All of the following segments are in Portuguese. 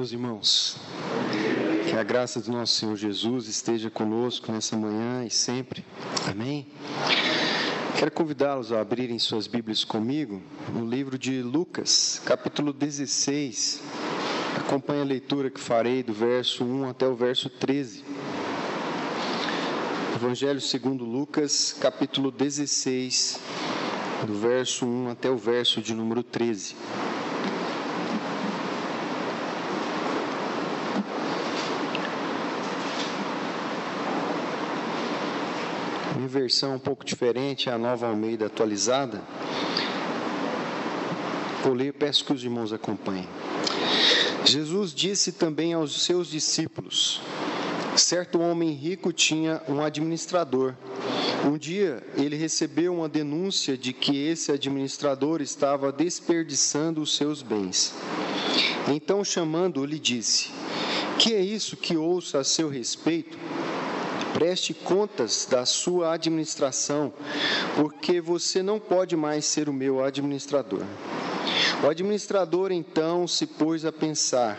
meus irmãos. Que a graça do nosso Senhor Jesus esteja conosco nessa manhã e sempre. Amém? Quero convidá-los a abrirem suas Bíblias comigo no livro de Lucas, capítulo 16. Acompanhe a leitura que farei do verso 1 até o verso 13. Evangelho segundo Lucas, capítulo 16, do verso 1 até o verso de número 13. Minha versão um pouco diferente, a Nova Almeida atualizada. Vou ler, peço que os irmãos acompanhem. Jesus disse também aos seus discípulos: certo homem rico tinha um administrador. Um dia ele recebeu uma denúncia de que esse administrador estava desperdiçando os seus bens. Então, chamando-o, lhe disse: que é isso que ouço a seu respeito? Preste contas da sua administração, porque você não pode mais ser o meu administrador. O administrador então se pôs a pensar: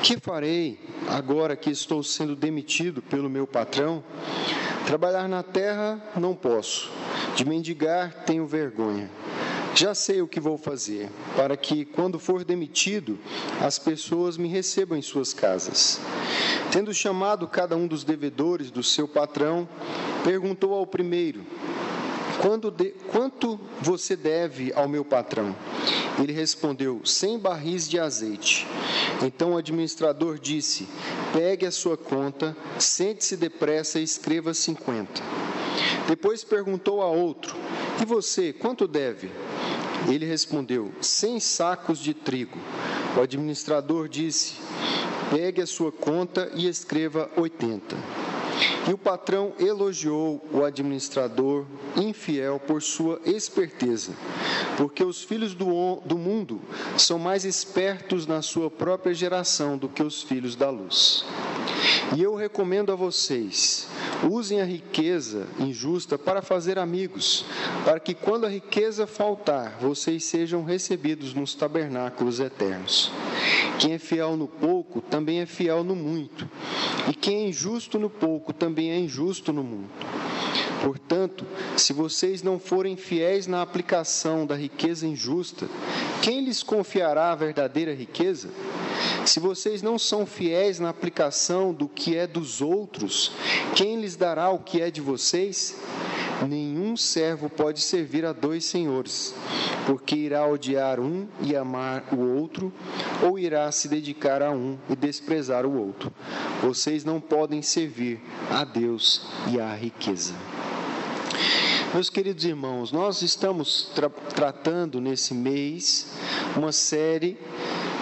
que farei agora que estou sendo demitido pelo meu patrão? Trabalhar na terra não posso, de mendigar tenho vergonha. Já sei o que vou fazer, para que, quando for demitido, as pessoas me recebam em suas casas. Tendo chamado cada um dos devedores do seu patrão, perguntou ao primeiro: quanto você deve ao meu patrão? Ele respondeu: 100 barris de azeite. Então o administrador disse: pegue a sua conta, sente-se depressa e escreva 50. Depois perguntou a outro: e você, quanto deve? Ele respondeu: 100 sacos de trigo. O administrador disse: pegue a sua conta e escreva 80. E o patrão elogiou o administrador infiel por sua esperteza, porque os filhos do mundo são mais espertos na sua própria geração do que os filhos da luz. E eu recomendo a vocês: usem a riqueza injusta para fazer amigos, para que quando a riqueza faltar, vocês sejam recebidos nos tabernáculos eternos. Quem é fiel no pouco, também é fiel no muito. E quem é injusto no pouco, também é injusto no muito. Portanto, se vocês não forem fiéis na aplicação da riqueza injusta, quem lhes confiará a verdadeira riqueza? Se vocês não são fiéis na aplicação do que é dos outros, quem lhes dará o que é de vocês? Nenhum servo pode servir a 2 senhores, porque irá odiar um e amar o outro, ou irá se dedicar a um e desprezar o outro. Vocês não podem servir a Deus e à riqueza. Meus queridos irmãos, nós estamos tratando nesse mês uma série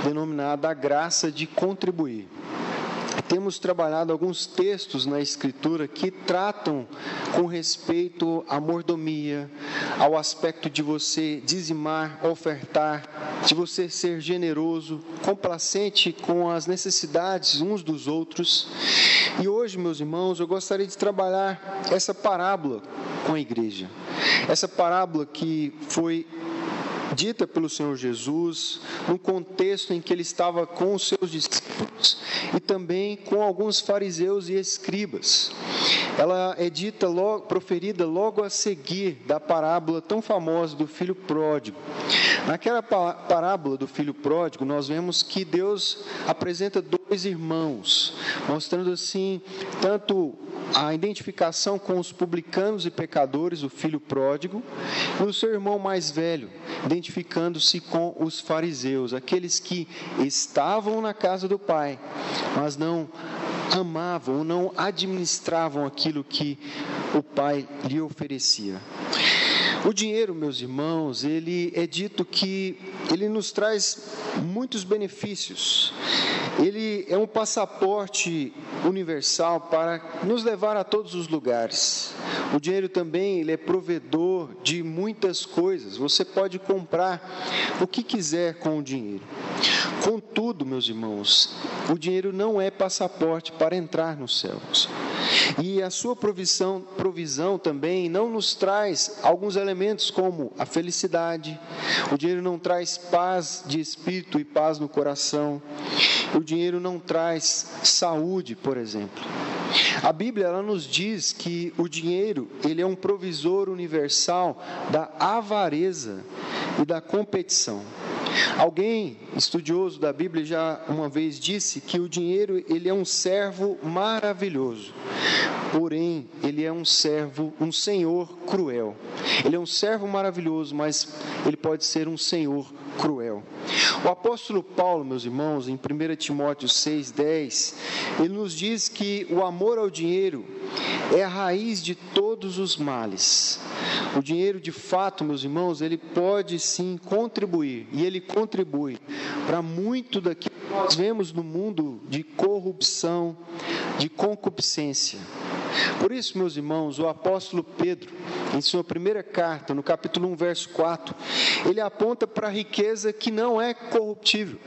denominada A Graça de Contribuir. Temos trabalhado alguns textos na Escritura que tratam com respeito à mordomia, ao aspecto de você dizimar, ofertar, de você ser generoso, complacente com as necessidades uns dos outros. E hoje, meus irmãos, eu gostaria de trabalhar essa parábola com a igreja. Essa parábola que foi dita pelo Senhor Jesus, no contexto em que ele estava com os seus discípulos e também com alguns fariseus e escribas. Ela é dita, proferida logo a seguir da parábola tão famosa do filho pródigo. Naquela parábola do filho pródigo, nós vemos que Deus apresenta 2 irmãos, mostrando assim, tanto a identificação com os publicanos e pecadores, o filho pródigo, e o seu irmão mais velho, identificando-se com os fariseus, aqueles que estavam na casa do Pai, mas não amavam, não administravam aquilo que o Pai lhe oferecia. O dinheiro, meus irmãos, ele é dito que ele nos traz muitos benefícios. Ele é um passaporte universal para nos levar a todos os lugares. O dinheiro também, ele é provedor de muitas coisas. Você pode comprar o que quiser com o dinheiro. Contudo, meus irmãos, o dinheiro não é passaporte para entrar nos céus. E a sua provisão também não nos traz alguns elementos como a felicidade. O dinheiro não traz paz de espírito e paz no coração. O dinheiro não traz saúde, por exemplo. A Bíblia ela nos diz que o dinheiro ele é um provisor universal da avareza e da competição. Alguém estudioso da Bíblia já uma vez disse que o dinheiro ele é um servo maravilhoso, porém ele é um senhor cruel. Ele é um servo maravilhoso, mas ele pode ser um senhor cruel. O apóstolo Paulo, meus irmãos, em 1 Timóteo 6,10, ele nos diz que o amor ao dinheiro é a raiz de todos os males. O dinheiro, de fato, meus irmãos, ele pode sim contribuir, e ele contribui para muito daquilo que nós vemos no mundo de corrupção, de concupiscência. Por isso, meus irmãos, o apóstolo Pedro, em sua primeira carta, no capítulo 1, verso 4, ele aponta para a riqueza que não é corruptível.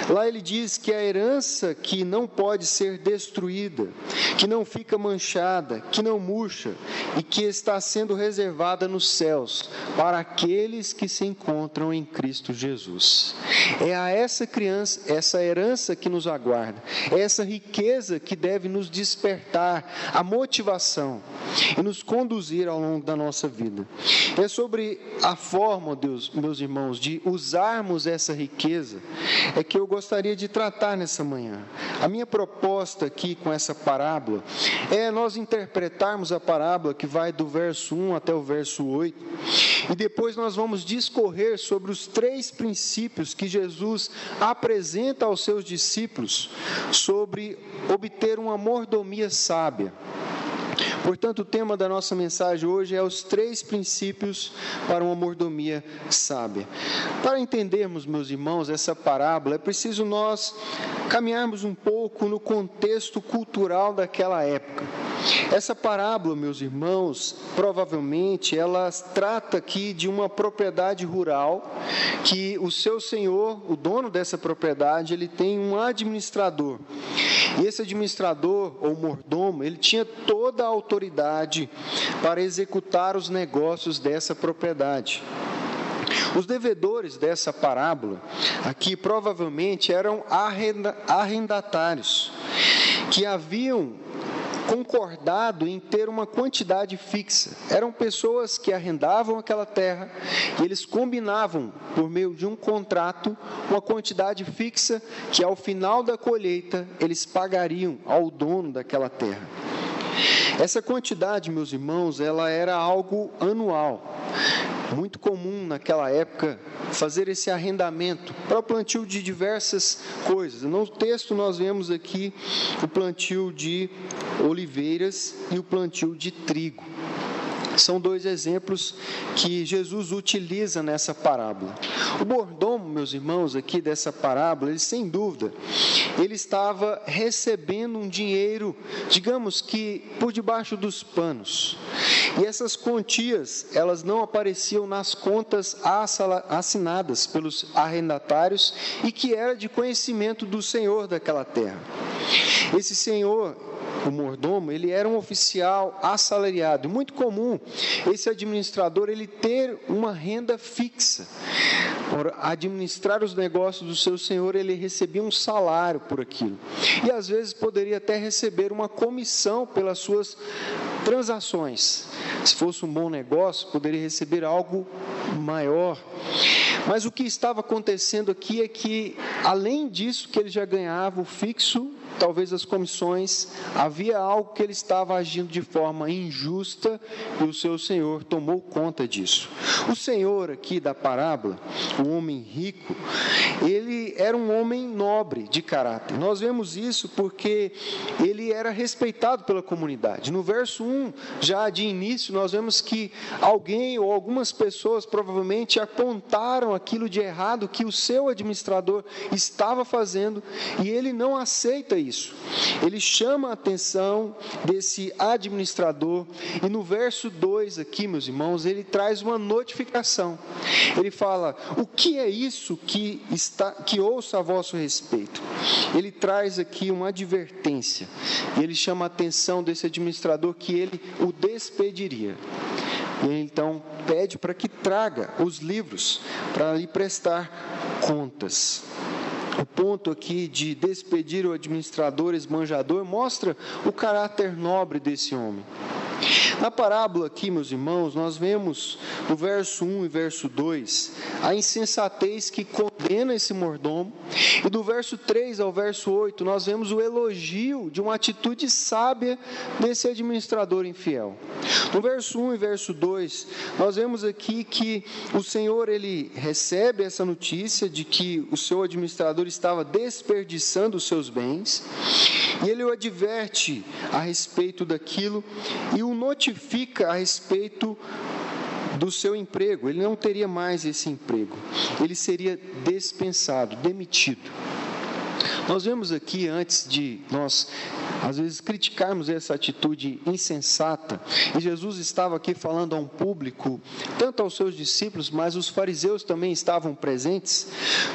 Lá ele diz que a herança que não pode ser destruída, que não fica manchada, que não murcha e que está sendo reservada nos céus para aqueles que se encontram em Cristo Jesus. É a essa herança que nos aguarda, é essa riqueza que deve nos despertar a motivação e nos conduzir ao longo da nossa vida. É sobre a forma, Deus, meus irmãos, de usarmos essa riqueza é que eu gostaria de tratar nessa manhã. A minha proposta aqui com essa parábola é nós interpretarmos a parábola que vai do verso 1 até o verso 8 e depois nós vamos discorrer sobre os 3 princípios que Jesus apresenta aos seus discípulos sobre obter uma mordomia sábia. Portanto, o tema da nossa mensagem hoje é os 3 princípios para uma mordomia sábia. Para entendermos, meus irmãos, essa parábola, é preciso nós caminharmos um pouco no contexto cultural daquela época. Essa parábola, meus irmãos, provavelmente ela trata aqui de uma propriedade rural que o seu senhor, o dono dessa propriedade, ele tem um administrador. E esse administrador, ou mordomo, ele tinha toda a autoridade para executar os negócios dessa propriedade. Os devedores dessa parábola, aqui provavelmente eram arrendatários, que haviam concordado em ter uma quantidade fixa. Eram pessoas que arrendavam aquela terra e eles combinavam, por meio de um contrato, uma quantidade fixa que ao final da colheita eles pagariam ao dono daquela terra. Essa quantidade, meus irmãos, ela era algo anual. Muito comum naquela época fazer esse arrendamento para o plantio de diversas coisas. No texto nós vemos aqui o plantio de oliveiras e o plantio de trigo. São 2 exemplos que Jesus utiliza nessa parábola. O mordomo, meus irmãos, aqui dessa parábola, ele sem dúvida, ele estava recebendo um dinheiro, digamos que por debaixo dos panos. E essas quantias, elas não apareciam nas contas assinadas pelos arrendatários e que era de conhecimento do senhor daquela terra. Esse senhor, o mordomo, ele era um oficial assalariado. Muito comum esse administrador ele ter uma renda fixa. Para administrar os negócios do seu senhor, ele recebia um salário por aquilo. E às vezes poderia até receber uma comissão pelas suas transações. Se fosse um bom negócio, poderia receber algo maior. Mas o que estava acontecendo aqui é que, além disso que ele já ganhava o fixo, talvez as comissões, havia algo que ele estava agindo de forma injusta e o seu senhor tomou conta disso. O senhor aqui da parábola, o homem rico, ele era um homem nobre de caráter. Nós vemos isso porque ele era respeitado pela comunidade. No verso 1, já de início, nós vemos que alguém ou algumas pessoas provavelmente apontaram aquilo de errado que o seu administrador estava fazendo e ele não aceita isso. isso? Ele chama a atenção desse administrador, e no verso 2 aqui, meus irmãos, ele traz uma notificação. Ele fala: o que é isso que ouço a vosso respeito? Ele traz aqui uma advertência, e ele chama a atenção desse administrador que ele o despediria. E ele então pede para que traga os livros para lhe prestar contas. O ponto aqui de despedir o administrador esbanjador mostra o caráter nobre desse homem. Na parábola aqui, meus irmãos, nós vemos no verso 1 e verso 2 a insensatez que condena esse mordomo, e do verso 3 ao verso 8 nós vemos o elogio de uma atitude sábia desse administrador infiel. No verso 1 e verso 2 nós vemos aqui que o Senhor, ele recebe essa notícia de que o seu administrador estava desperdiçando os seus bens, e ele o adverte a respeito daquilo e o notifica a respeito do seu emprego. Ele não teria mais esse emprego, ele seria dispensado, demitido. Nós vemos aqui, antes de nós, às vezes, criticarmos essa atitude insensata, e Jesus estava aqui falando a um público, tanto aos seus discípulos, mas os fariseus também estavam presentes.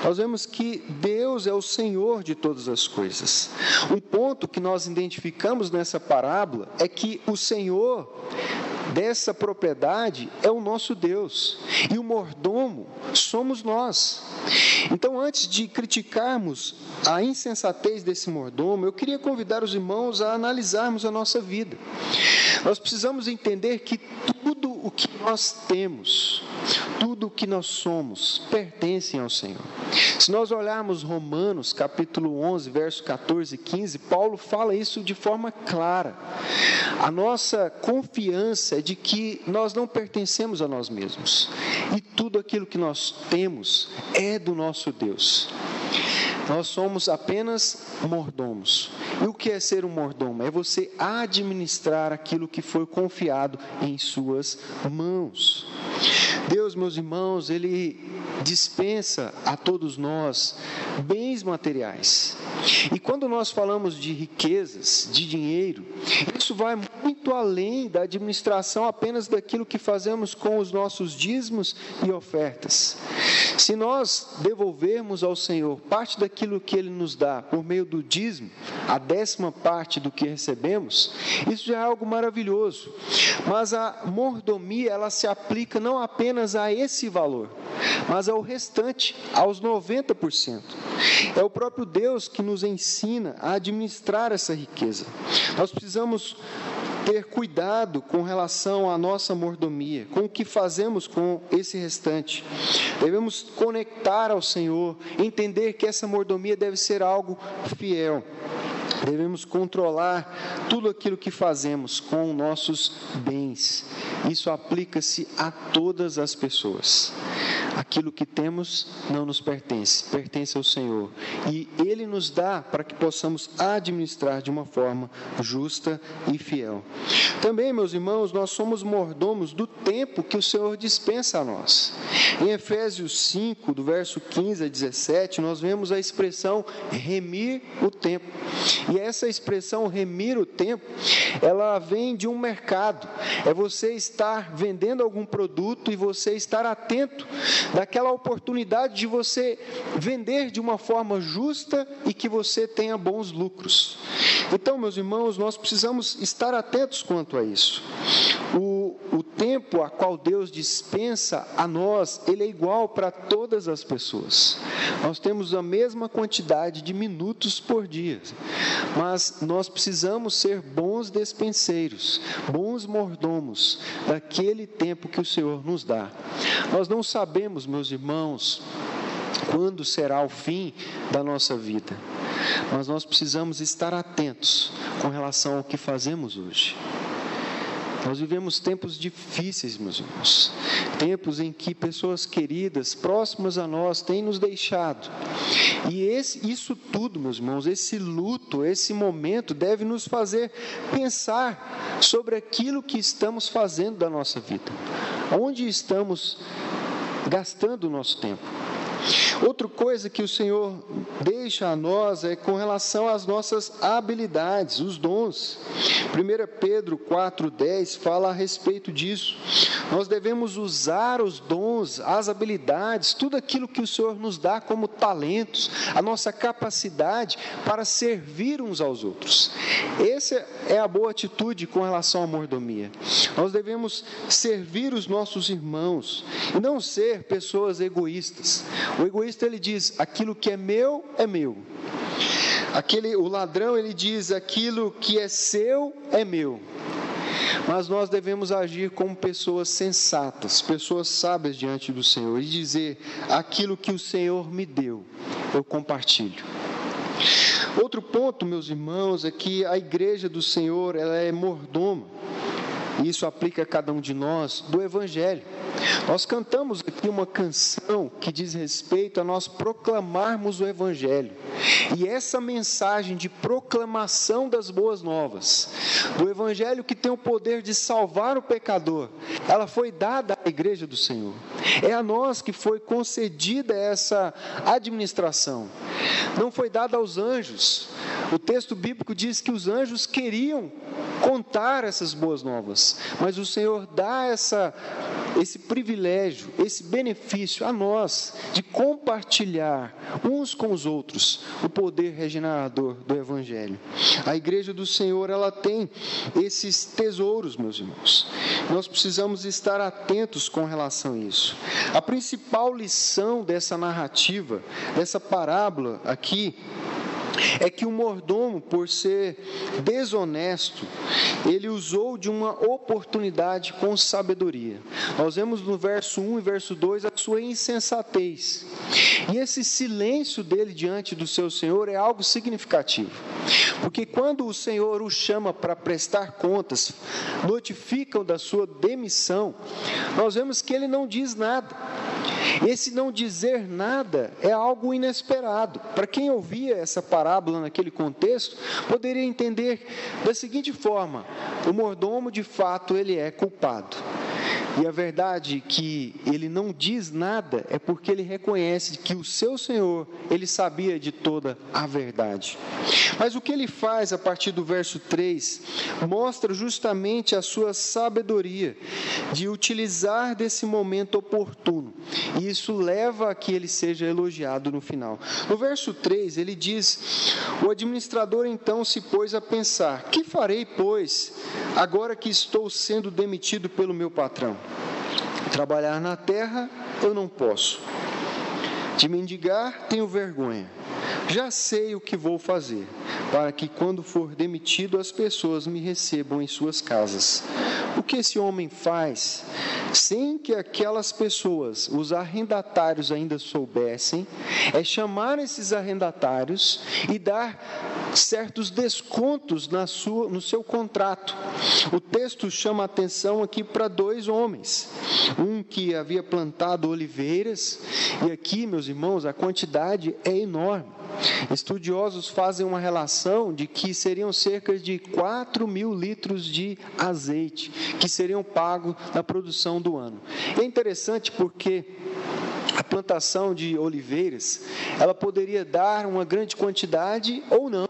Nós vemos que Deus é o Senhor de todas as coisas. Um ponto que nós identificamos nessa parábola é que o Senhor dessa propriedade é o nosso Deus, e o mordomo somos nós. Então, antes de criticarmos a insensatez desse mordomo, eu queria convidar os irmãos a analisarmos a nossa vida. Nós precisamos entender que tudo o que nós temos, tudo o que nós somos, pertencem ao Senhor. Se nós olharmos Romanos, capítulo 11, verso 14 e 15, Paulo fala isso de forma clara. A nossa confiança é de que nós não pertencemos a nós mesmos, e tudo aquilo que nós temos é do nosso Deus. Nós somos apenas mordomos. E o que é ser um mordomo? É você administrar aquilo que foi confiado em suas mãos. Deus, meus irmãos, Ele dispensa a todos nós bens materiais. E quando nós falamos de riquezas, de dinheiro, isso vai muito além da administração apenas daquilo que fazemos com os nossos dízimos e ofertas. Se nós devolvermos ao Senhor parte daquilo que Ele nos dá por meio do dízimo, a 10ª parte do que recebemos, isso já é algo maravilhoso. Mas a mordomia, ela se aplica não apenas a esse valor, mas ao restante, aos 90%. É o próprio Deus que nos ensina a administrar essa riqueza. Nós precisamos ter cuidado com relação à nossa mordomia, com o que fazemos com esse restante. Devemos conectar ao Senhor, entender que essa mordomia deve ser algo fiel. Devemos controlar tudo aquilo que fazemos com nossos bens. Isso aplica-se a todas as pessoas. Aquilo que temos não nos pertence, pertence ao Senhor. E Ele nos dá para que possamos administrar de uma forma justa e fiel. Também, meus irmãos, nós somos mordomos do tempo que o Senhor dispensa a nós. Em Efésios 5, do verso 15 a 17, nós vemos a expressão remir o tempo. E essa expressão remir o tempo, ela vem de um mercado. É você estar vendendo algum produto e você estar atento daquela oportunidade de você vender de uma forma justa e que você tenha bons lucros. Então, meus irmãos, nós precisamos estar atentos quanto a isso. O tempo a qual Deus dispensa a nós, ele é igual para todas as pessoas. Nós temos a mesma quantidade de minutos por dia, mas nós precisamos ser bons despenseiros, bons mordomos daquele tempo que o Senhor nos dá. Nós não sabemos, meus irmãos, quando será o fim da nossa vida, mas nós precisamos estar atentos com relação ao que fazemos hoje. Nós vivemos tempos difíceis, meus irmãos, tempos em que pessoas queridas, próximas a nós, têm nos deixado. E isso tudo, meus irmãos, esse luto, esse momento deve nos fazer pensar sobre aquilo que estamos fazendo da nossa vida. Onde estamos gastando o nosso tempo? Outra coisa que o Senhor deixa a nós é com relação às nossas habilidades, os dons. 1 Pedro 4,10 fala a respeito disso. Nós devemos usar os dons, as habilidades, tudo aquilo que o Senhor nos dá como talentos, a nossa capacidade para servir uns aos outros. Essa é a boa atitude com relação à mordomia. Nós devemos servir os nossos irmãos e não ser pessoas egoístas. O egoísta, ele diz, aquilo que é meu, é meu. O ladrão, ele diz, aquilo que é seu, é meu. Mas nós devemos agir como pessoas sensatas, pessoas sábias diante do Senhor e dizer, aquilo que o Senhor me deu, eu compartilho. Outro ponto, meus irmãos, é que a igreja do Senhor, ela é mordoma. E isso aplica a cada um de nós, do Evangelho. Nós cantamos aqui uma canção que diz respeito a nós proclamarmos o Evangelho. E essa mensagem de proclamação das boas novas, do Evangelho que tem o poder de salvar o pecador, ela foi dada à igreja do Senhor. É a nós que foi concedida essa administração. Não foi dada aos anjos. O texto bíblico diz que os anjos queriam contar essas boas novas, mas o Senhor dá esse privilégio, esse benefício a nós, de compartilhar uns com os outros o poder regenerador do Evangelho. A igreja do Senhor, ela tem esses tesouros, meus irmãos. Nós precisamos estar atentos com relação a isso. A principal lição dessa narrativa, dessa parábola aqui, é que o mordomo, por ser desonesto, ele usou de uma oportunidade com sabedoria. Nós vemos no verso 1 e verso 2 a sua insensatez. E esse silêncio dele diante do seu Senhor é algo significativo. Porque quando o Senhor o chama para prestar contas, notificam da sua demissão, nós vemos que ele não diz nada. Esse não dizer nada é algo inesperado. Para quem ouvia essa parábola naquele contexto, poderia entender da seguinte forma: o mordomo, de fato, ele é culpado. E a verdade que ele não diz nada é porque ele reconhece que o seu Senhor, ele sabia de toda a verdade. Mas o que ele faz a partir do verso 3 mostra justamente a sua sabedoria de utilizar desse momento oportuno. E isso leva a que ele seja elogiado no final. No verso 3 ele diz: o administrador então se pôs a pensar: que farei, pois, agora que estou sendo demitido pelo meu patrão? Trabalhar na terra eu não posso. De mendigar tenho vergonha. Já sei o que vou fazer, para que quando for demitido as pessoas me recebam em suas casas. O que esse homem faz, sem que aquelas pessoas, os arrendatários, ainda soubessem, é chamar esses arrendatários e dar certos descontos no seu contrato. O texto chama a atenção aqui para dois homens. Um que havia plantado oliveiras, e aqui, meus irmãos, a quantidade é enorme. Estudiosos fazem uma relação de que seriam cerca de 4.000 litros de azeite que seriam pagos na produção do ano. É interessante porque a plantação de oliveiras, ela poderia dar uma grande quantidade ou não.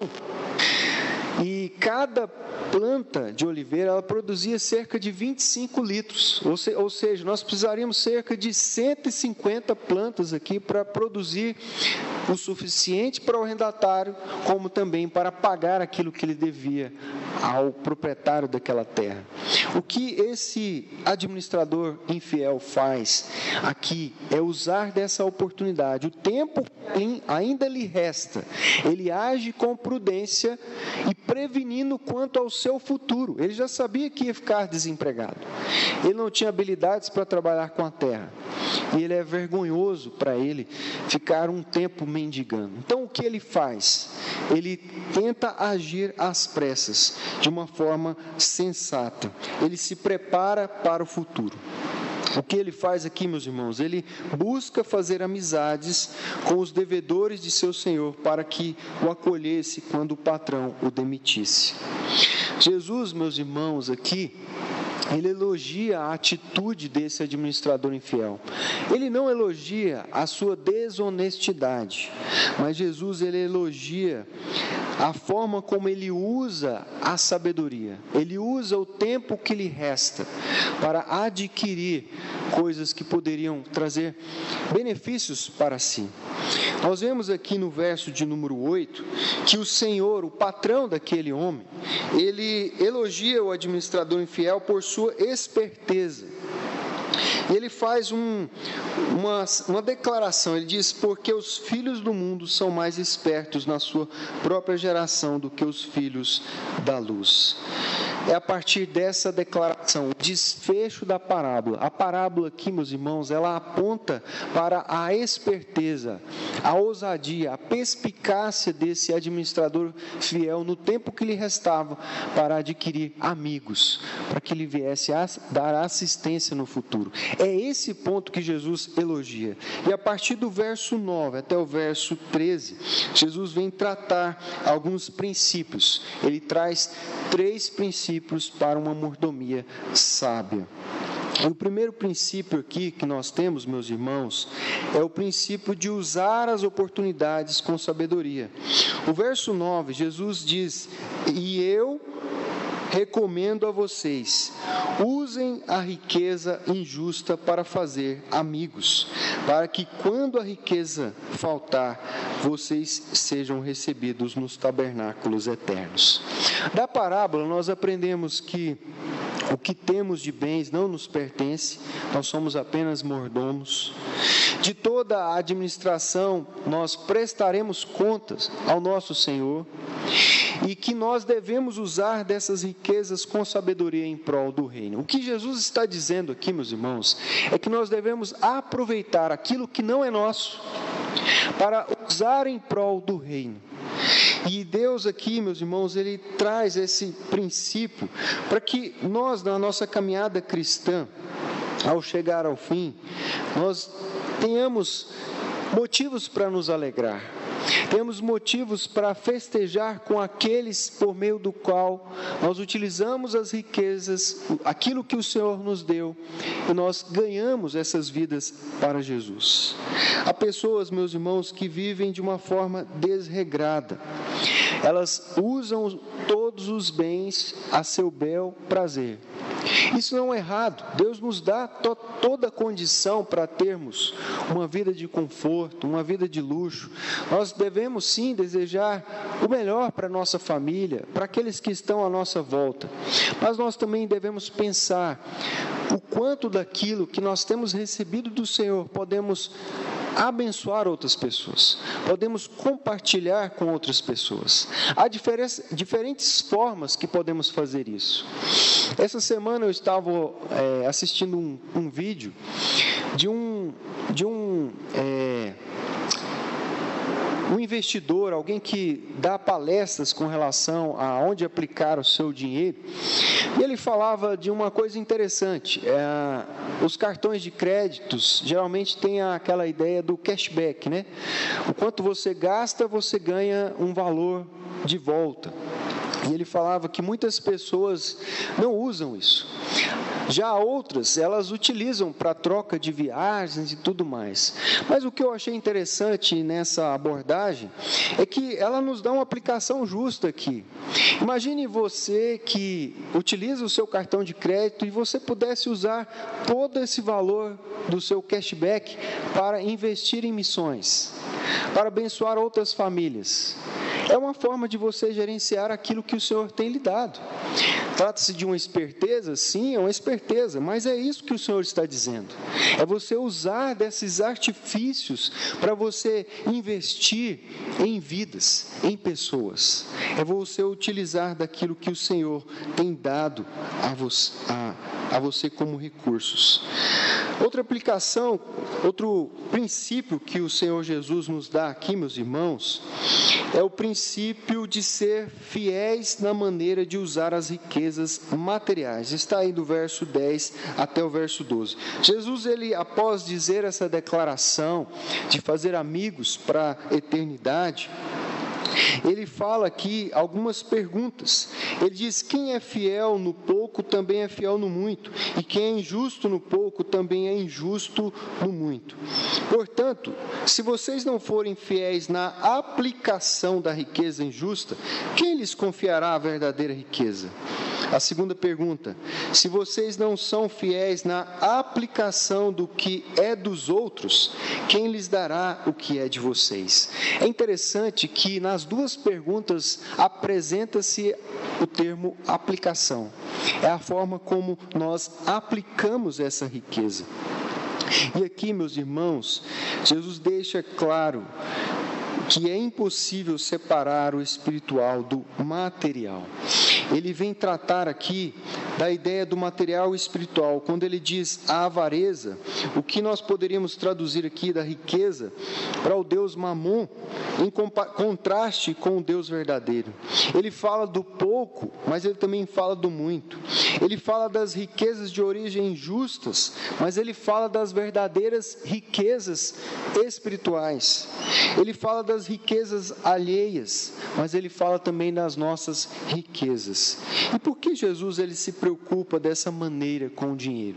E cada planta de oliveira, ela produzia cerca de 25 litros, ou seja, nós precisaríamos cerca de 150 plantas aqui para produzir o suficiente para o arrendatário, como também para pagar aquilo que ele devia ao proprietário daquela terra. O que esse administrador infiel faz aqui é usar dessa oportunidade. O tempo ainda lhe resta. Ele age com prudência e prevenindo quanto ao seu futuro. Ele já sabia que ia ficar desempregado. Ele não tinha habilidades para trabalhar com a terra. E ele é vergonhoso para ele ficar um tempo mendigando. Então, o que ele faz? Ele tenta agir às pressas, de uma forma sensata. Ele se prepara para o futuro. O que ele faz aqui, meus irmãos? Ele busca fazer amizades com os devedores de seu senhor para que o acolhesse quando o patrão o demitisse. Jesus, meus irmãos, aqui, ele elogia a atitude desse administrador infiel. Ele não elogia a sua desonestidade, mas Jesus ele elogia a forma como ele usa a sabedoria. Ele usa o tempo que lhe resta para adquirir coisas que poderiam trazer benefícios para si. Nós vemos aqui no verso de número 8, que o Senhor, o patrão daquele homem, ele elogia o administrador infiel por sua esperteza. Ele faz uma declaração, ele diz: porque os filhos do mundo são mais espertos na sua própria geração do que os filhos da luz. É a partir dessa declaração, o desfecho da parábola. A parábola aqui, meus irmãos, ela aponta para a esperteza, a ousadia, a perspicácia desse administrador fiel no tempo que lhe restava para adquirir amigos, para que ele viesse a dar assistência no futuro. É esse ponto que Jesus elogia. E a partir do verso 9 até o verso 13, Jesus vem tratar alguns princípios. Ele traz 3 princípios para uma mordomia sábia. E o primeiro princípio aqui que nós temos, meus irmãos, é o princípio de usar as oportunidades com sabedoria. O verso 9, Jesus diz: e eu recomendo a vocês, usem a riqueza injusta para fazer amigos, para que quando a riqueza faltar, vocês sejam recebidos nos tabernáculos eternos. Da parábola nós aprendemos que o que temos de bens não nos pertence, nós somos apenas mordomos. De toda a administração nós prestaremos contas ao nosso Senhor, e que nós devemos usar dessas riquezas com sabedoria em prol do reino. O que Jesus está dizendo aqui, meus irmãos, é que nós devemos aproveitar aquilo que não é nosso para usar em prol do reino. E Deus aqui, meus irmãos, Ele traz esse princípio para que nós, na nossa caminhada cristã, ao chegar ao fim, nós tenhamos motivos para nos alegrar. Temos motivos para festejar com aqueles por meio do qual nós utilizamos as riquezas, aquilo que o Senhor nos deu, e nós ganhamos essas vidas para Jesus. Há pessoas, meus irmãos, que vivem de uma forma desregrada. Elas usam todos os bens a seu bel prazer. Isso não é errado. Deus nos dá toda a condição para termos uma vida de conforto, uma vida de luxo. Nós devemos sim desejar o melhor para a nossa família, para aqueles que estão à nossa volta. Mas nós também devemos pensar o quanto daquilo que nós temos recebido do Senhor podemos abençoar outras pessoas, podemos compartilhar com outras pessoas. Há diferentes formas que podemos fazer isso. Essa semana eu estava assistindo um vídeo de um investidor, alguém que dá palestras com relação a onde aplicar o seu dinheiro, e ele falava de uma coisa interessante. Os cartões de créditos geralmente têm aquela ideia do cashback, né? O quanto você gasta, você ganha um valor de volta. E ele falava que muitas pessoas não usam isso. Já outras, elas utilizam para troca de viagens e tudo mais. Mas o que eu achei interessante nessa abordagem é que ela nos dá uma aplicação justa aqui. Imagine você que utiliza o seu cartão de crédito e você pudesse usar todo esse valor do seu cashback para investir em missões, para abençoar outras famílias. É uma forma de você gerenciar aquilo que o Senhor tem lhe dado. Trata-se de uma esperteza? Sim, é uma esperteza, mas é isso que o Senhor está dizendo. É você usar desses artifícios para você investir em vidas, em pessoas. É você utilizar daquilo que o Senhor tem dado a você como recursos. Outra aplicação, outro princípio que o Senhor Jesus nos dá aqui, meus irmãos, é o princípio de ser fiéis na maneira de usar as riquezas materiais. Está aí do verso 10 até o verso 12. Jesus, ele, após dizer essa declaração de fazer amigos para a eternidade, ele fala aqui algumas perguntas. Ele diz: quem é fiel no pouco também é fiel no muito, e quem é injusto no pouco também é injusto no muito. Portanto, se vocês não forem fiéis na aplicação da riqueza injusta, quem lhes confiará a verdadeira riqueza? A segunda pergunta: se vocês não são fiéis na aplicação do que é dos outros, quem lhes dará o que é de vocês? É interessante que nas duas perguntas apresenta-se o termo aplicação. É a forma como nós aplicamos essa riqueza. E aqui, meus irmãos, Jesus deixa claro que é impossível separar o espiritual do material. Ele vem tratar aqui da ideia do material espiritual. Quando ele diz a avareza, o que nós poderíamos traduzir aqui da riqueza para o Deus Mamon, em contraste com o Deus verdadeiro. Ele fala do pouco, mas ele também fala do muito. Ele fala das riquezas de origem injustas, mas ele fala das verdadeiras riquezas espirituais. Ele fala das riquezas alheias, mas ele fala também das nossas riquezas. E por que Jesus ele se preocupa dessa maneira com o dinheiro?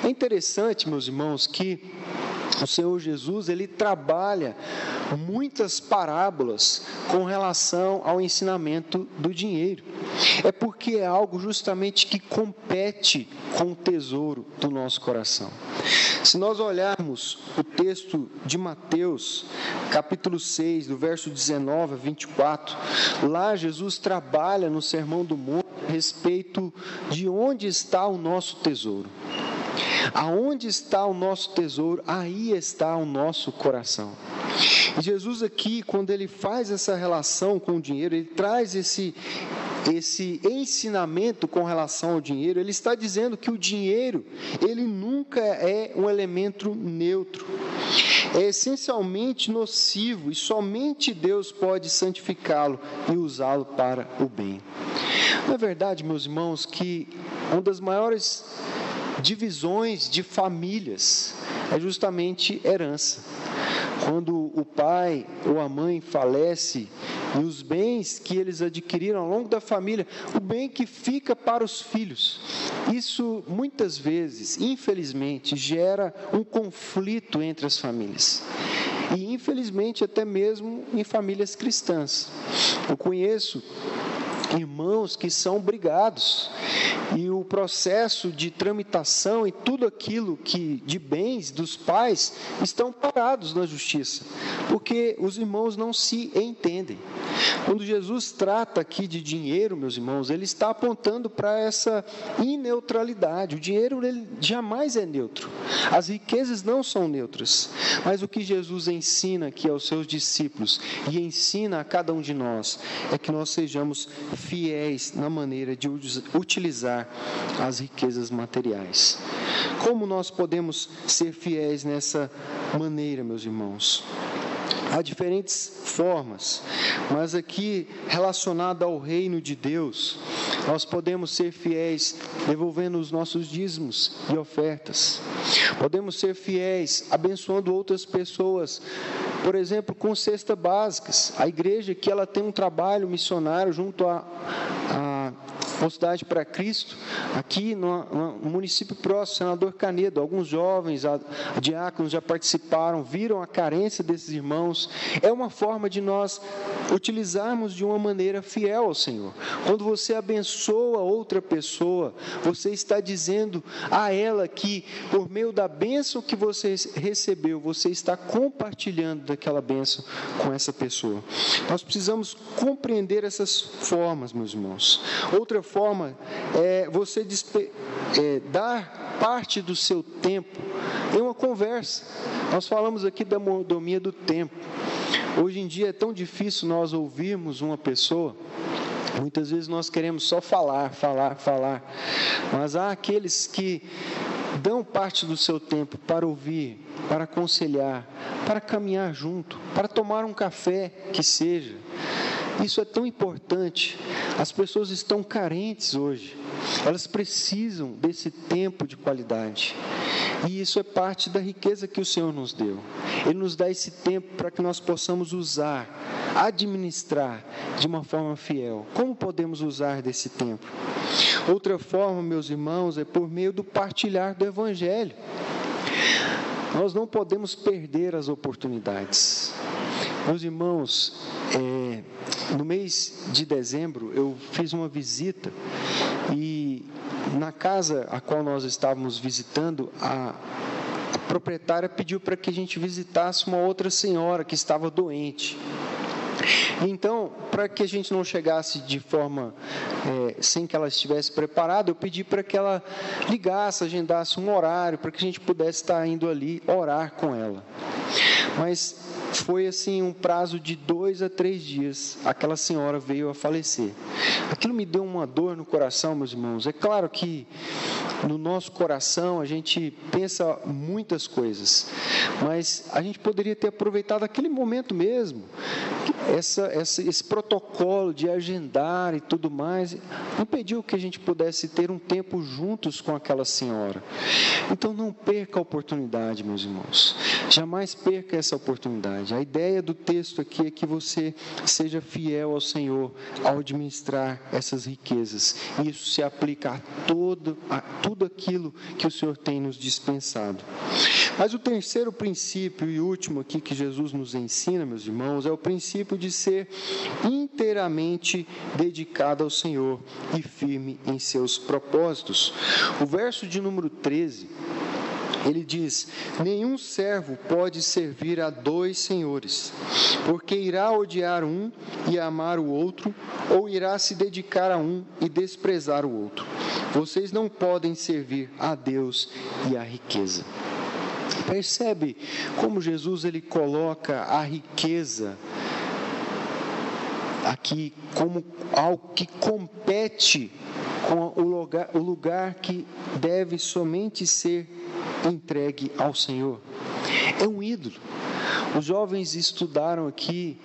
É interessante, meus irmãos, que o Senhor Jesus, ele trabalha muitas parábolas com relação ao ensinamento do dinheiro. É porque é algo justamente que compete com o tesouro do nosso coração. Se nós olharmos o texto de Mateus, capítulo 6, do verso 19 a 24, lá Jesus trabalha no Sermão do Monte a respeito de onde está o nosso tesouro. Aonde está o nosso tesouro, aí está o nosso coração. E Jesus aqui, quando ele faz essa relação com o dinheiro, ele traz esse ensinamento com relação ao dinheiro. Ele está dizendo que o dinheiro, ele nunca é um elemento neutro. É essencialmente nocivo e somente Deus pode santificá-lo e usá-lo para o bem. Não é verdade, meus irmãos, que uma das maiores divisões de famílias é justamente herança. Quando o pai ou a mãe falece e os bens que eles adquiriram ao longo da família, o bem que fica para os filhos, isso muitas vezes, infelizmente, gera um conflito entre as famílias. E infelizmente até mesmo em famílias cristãs. Eu conheço irmãos que são brigados e o processo de tramitação e tudo aquilo que de bens dos pais estão parados na justiça, porque os irmãos não se entendem. Quando Jesus trata aqui de dinheiro, meus irmãos, ele está apontando para essa ineutralidade. O dinheiro ele jamais é neutro. As riquezas não são neutras. Mas o que Jesus ensina aqui aos seus discípulos e ensina a cada um de nós é que nós sejamos fiéis na maneira de utilizar as riquezas materiais. Como nós podemos ser fiéis nessa maneira, meus irmãos? Há diferentes formas, mas aqui, relacionado ao reino de Deus, nós podemos ser fiéis devolvendo os nossos dízimos e ofertas. Podemos ser fiéis abençoando outras pessoas, por exemplo, com cestas básicas. A igreja que ela tem um trabalho missionário junto à Mocidade para Cristo, aqui no município próximo, Senador Canedo, alguns jovens, diáconos já participaram, viram a carência desses irmãos. É uma forma de nós utilizarmos de uma maneira fiel ao Senhor. Quando você abençoa outra pessoa, você está dizendo a ela que, por meio da bênção que você recebeu, você está compartilhando daquela bênção com essa pessoa. Nós precisamos compreender essas formas, meus irmãos. Outra forma é você dar parte do seu tempo em uma conversa. Nós falamos aqui da mordomia do tempo. Hoje em dia é tão difícil nós ouvirmos uma pessoa. Muitas vezes nós queremos só falar, mas há aqueles que dão parte do seu tempo para ouvir, para aconselhar, para caminhar junto, para tomar um café que seja. Isso é tão importante. As pessoas estão carentes hoje. Elas precisam desse tempo de qualidade. E isso é parte da riqueza que o Senhor nos deu. Ele nos dá esse tempo para que nós possamos usar, administrar de uma forma fiel. Como podemos usar desse tempo? Outra forma, meus irmãos, é por meio do partilhar do Evangelho. Nós não podemos perder as oportunidades. Meus irmãos, no mês de dezembro eu fiz uma visita e na casa a qual nós estávamos visitando, a proprietária pediu para que a gente visitasse uma outra senhora que estava doente. Então, para que a gente não chegasse de forma sem que ela estivesse preparada, eu pedi para que ela ligasse, agendasse um horário, para que a gente pudesse estar indo ali orar com ela. Mas foi assim um prazo de 2 a 3 dias, aquela senhora veio a falecer. Aquilo me deu uma dor no coração, meus irmãos. É claro que no nosso coração a gente pensa muitas coisas, mas a gente poderia ter aproveitado aquele momento mesmo, esse protocolo de agendar e tudo mais, impediu que a gente pudesse ter um tempo juntos com aquela senhora. Então não perca a oportunidade, meus irmãos, jamais perca essa oportunidade. A ideia do texto aqui é que você seja fiel ao Senhor ao administrar essas riquezas. Isso se aplica a tudo aquilo que o Senhor tem nos dispensado. Mas o terceiro princípio e último aqui que Jesus nos ensina, meus irmãos, é o princípio de ser inteiramente dedicado ao Senhor e firme em seus propósitos. O verso de número 13, ele diz: nenhum servo pode servir a 2 senhores, porque irá odiar um e amar o outro, ou irá se dedicar a um e desprezar o outro. Vocês não podem servir a Deus e à riqueza. Percebe como Jesus ele coloca a riqueza aqui como algo que compete com o lugar que deve somente ser entregue ao Senhor. É um ídolo. Os jovens estudaram aqui,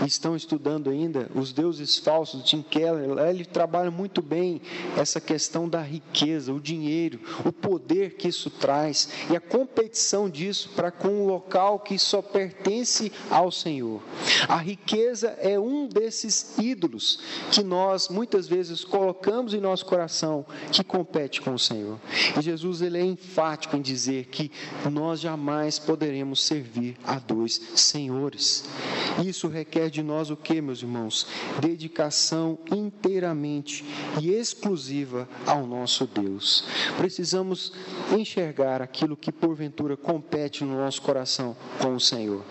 estão estudando ainda, os deuses falsos, Tim Keller. Ele trabalha muito bem essa questão da riqueza, o dinheiro, o poder que isso traz e a competição disso para com um local que só pertence ao Senhor. A riqueza é um desses ídolos que nós muitas vezes colocamos em nosso coração que compete com o Senhor. E Jesus ele é enfático em dizer que nós jamais poderemos servir a 2 senhores. Isso requer de nós o que, meus irmãos? Dedicação inteiramente e exclusiva ao nosso Deus. Precisamos enxergar aquilo que porventura compete no nosso coração com o Senhor.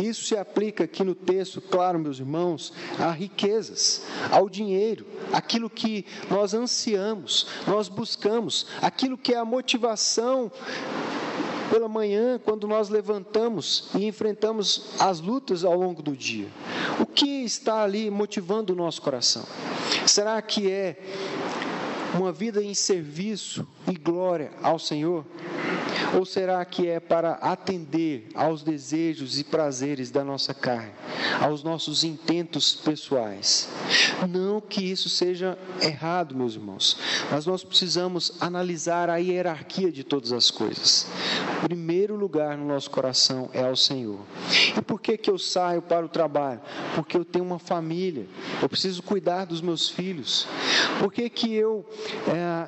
Isso se aplica aqui no texto, claro, meus irmãos, a riquezas, ao dinheiro, aquilo que nós ansiamos, nós buscamos, aquilo que é a motivação pela manhã, quando nós levantamos e enfrentamos as lutas ao longo do dia. O que está ali motivando o nosso coração? Será que é uma vida em serviço e glória ao Senhor? Ou será que é para atender aos desejos e prazeres da nossa carne, aos nossos intentos pessoais? Não que isso seja errado, meus irmãos, mas nós precisamos analisar a hierarquia de todas as coisas. O primeiro lugar no nosso coração é ao Senhor. E por que eu saio para o trabalho? Porque eu tenho uma família, eu preciso cuidar dos meus filhos. Por que eu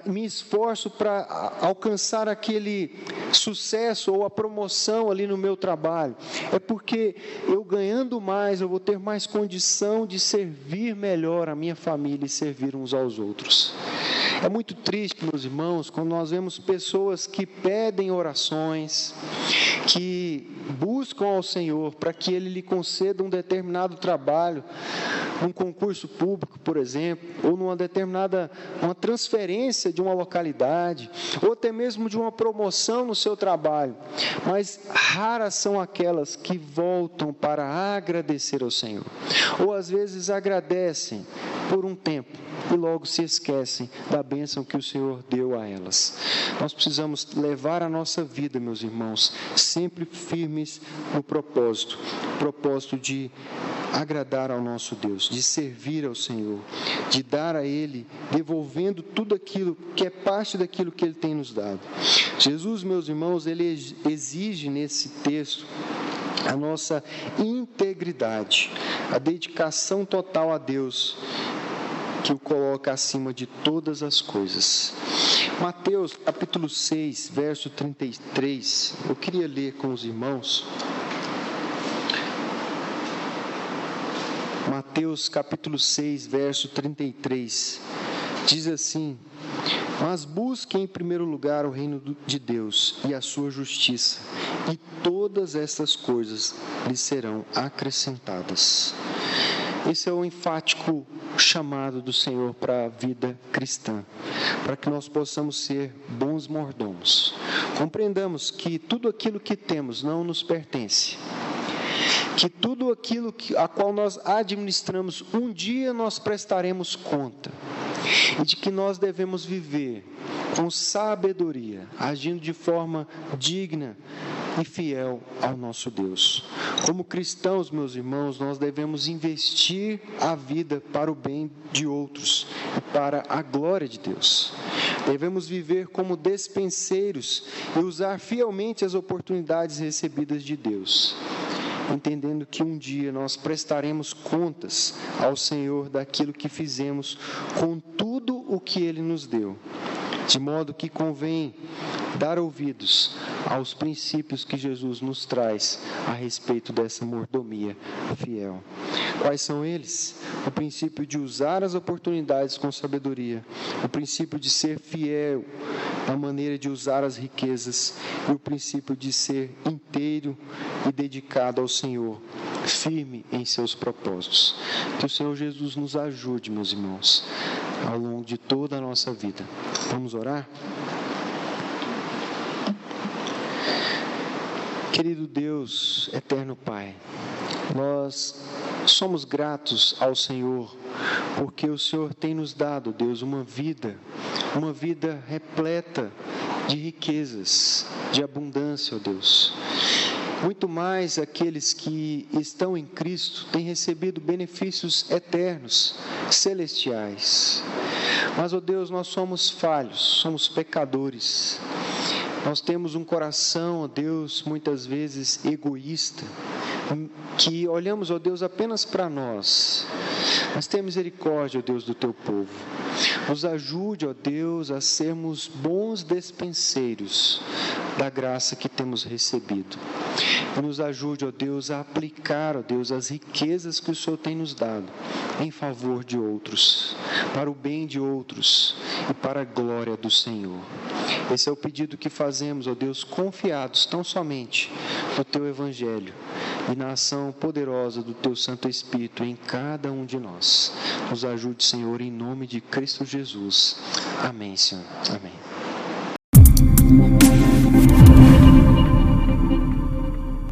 me esforço para alcançar aquele sucesso ou a promoção ali no meu trabalho? É porque eu ganhando mais, eu vou ter mais condição de servir melhor a minha família e servir uns aos outros. É muito triste, meus irmãos, quando nós vemos pessoas que pedem orações, que buscam ao Senhor para que Ele lhe conceda um determinado trabalho, um concurso público, por exemplo, ou uma transferência de uma localidade, ou até mesmo de uma promoção no seu trabalho. Mas raras são aquelas que voltam para agradecer ao Senhor. Ou às vezes agradecem por um tempo e logo se esquecem da bênção que o Senhor deu a elas. Nós precisamos levar a nossa vida, meus irmãos, sempre firmes no propósito de agradar ao nosso Deus, de servir ao Senhor, de dar a Ele, devolvendo tudo aquilo que é parte daquilo que Ele tem nos dado. Jesus, meus irmãos, Ele exige nesse texto a nossa integridade, a dedicação total a Deus, que o coloca acima de todas as coisas. Mateus capítulo 6, verso 33, eu queria ler com os irmãos. Mateus capítulo 6, verso 33, diz assim: mas busquem em primeiro lugar o reino de Deus e a sua justiça, e todas estas coisas lhes serão acrescentadas. Esse é o enfático chamado do Senhor para a vida cristã, para que nós possamos ser bons mordomos. Compreendamos que tudo aquilo que temos não nos pertence, que tudo aquilo a qual nós administramos, um dia nós prestaremos conta, e de que nós devemos viver com sabedoria, agindo de forma digna e fiel ao nosso Deus. Como cristãos, meus irmãos, nós devemos investir a vida para o bem de outros e para a glória de Deus. Devemos viver como despenseiros e usar fielmente as oportunidades recebidas de Deus, entendendo que um dia nós prestaremos contas ao Senhor daquilo que fizemos com tudo o que Ele nos deu, de modo que convém dar ouvidos aos princípios que Jesus nos traz a respeito dessa mordomia fiel. Quais são eles? O princípio de usar as oportunidades com sabedoria, o princípio de ser fiel na maneira de usar as riquezas e o princípio de ser inteiro e dedicado ao Senhor, firme em seus propósitos. Que o Senhor Jesus nos ajude, meus irmãos, ao longo de toda a nossa vida. Vamos orar? Querido Deus, eterno Pai, nós somos gratos ao Senhor, porque o Senhor tem nos dado, Deus, uma vida repleta de riquezas, de abundância, ó Deus. Muito mais aqueles que estão em Cristo têm recebido benefícios eternos, celestiais. Mas, ó Deus, nós somos falhos, somos pecadores. Nós temos um coração, ó Deus, muitas vezes egoísta, que olhamos, ó Deus, apenas para nós. Mas tenha misericórdia, ó Deus, do Teu povo. Nos ajude, ó Deus, a sermos bons despenseiros da graça que temos recebido. E nos ajude, ó Deus, a aplicar, ó Deus, as riquezas que o Senhor tem nos dado em favor de outros, para o bem de outros e para a glória do Senhor. Esse é o pedido que fazemos, ó Deus, confiados tão somente no Teu Evangelho e na ação poderosa do Teu Santo Espírito em cada um de nós. Nos ajude, Senhor, em nome de Cristo Jesus. Amém, Senhor. Amém.